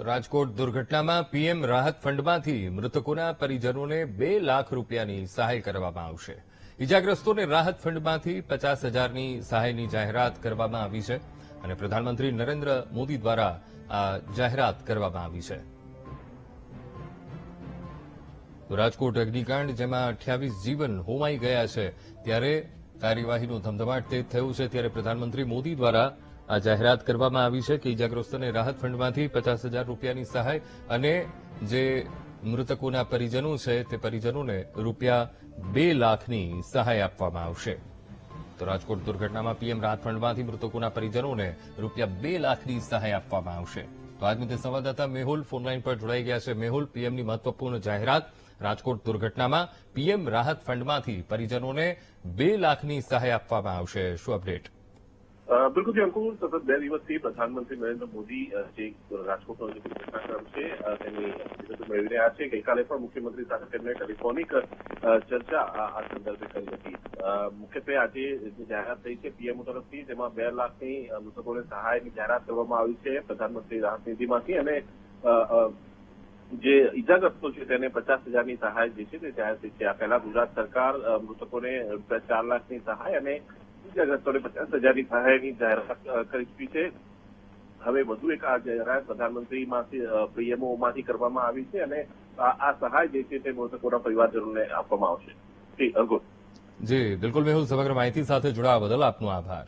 રાજકોટ દુર્ઘટનામાં પીએમ રાહત ફંડમાંથી મૃતકોના પરિજનોને 2 લાખ રૂપિયાની સહાય કરવામાં આવશે. ઇજાગ્રસ્તોને રાહત ફંડમાંથી 50,000ની સહાયની જાહેરાત કરવામાં આવી છે અને પ્રધાનમંત્રી નરેન્દ્ર મોદી દ્વારા આ જાહેરાત કરવામાં આવી છે. રાજકોટ અગ્નિકાંડ જેમાં 28 જીવન હોમાઈ ગયા છે ત્યારે કાર્યવાહીનો ધમધમાટ તેજ થયું છે ત્યારે પ્રધાનમંત્રી મોદી દ્વારા આ જાહેરાત કરવામાં આવી છે કે ઇજાગ્રસ્તોને રાહત ફંડમાંથી 50,000 રૂપિયાની સહાય અને જે મૃતકોના પરિજનો છે તે પરિજનોને રૂપિયા 2 લાખની સહાય આપવામાં આવશે. તો રાજકોટ દુર્ઘટનામાં પીએમ રાહત ફંડમાંથી મૃતકોના પરિજનોને રૂપિયા 2 લાખની સહાય આપવામાં આવશે. તો આજ મુદ્દે સંવાદદાતા મેહુલ ફોનલાઈન પર જોડાઈ ગયા છે. મેહુલ, પીએમની મહત્વપૂર્ણ જાહેરાત. રાજકોટ દુર્ઘટનામાં પીએમ રાહત ફંડમાંથી પરિજનોને 2 લાખની સહાય આપવામાં આવશે. શું અપડેટ? બિલકુલ જી અંકુર, સતત 2 દિવસથી પ્રધાનમંત્રી નરેન્દ્ર મોદી જે રાજકોટનો જે ઘટનાક્રમ છે તેની વિગતો મેળવી રહ્યા છે. ગઈકાલે પણ મુખ્યમંત્રી સાથે તેમણે ટેલિફોનિક ચર્ચા આ સંદર્ભે કરી હતી. મુખ્યત્વે આજે જે જાહેરાત થઈ છે પીએમઓ તરફથી તેમાં 2 લાખની મૃતકોને સહાયની જાહેરાત કરવામાં આવી છે પ્રધાનમંત્રી રાહત નિધિમાંથી અને જે ઇજાગ્રસ્તો છે તેને 50,000ની સહાય જે છે તે જાહેર થઈ છે. આ પહેલા ગુજરાત સરકાર મૃતકોને રૂપિયા 4 લાખની સહાય અને ઇજાગ્રસ્તોને 50,000ની સહાયની જાહેરાત કરી ચૂકી છે. હવે વધુ એક આ જાહેરાત પ્રધાનમંત્રીમાંથી પીએમઓમાંથી કરવામાં આવી છે અને આ સહાય જે છે તે મૃતકોના પરિવારજનોને આપવામાં આવશે. જી અંકુર. જી બિલકુલ મેહુલ, સમગ્ર માહિતી સાથે જોડાવા બદલ આપનો આભાર.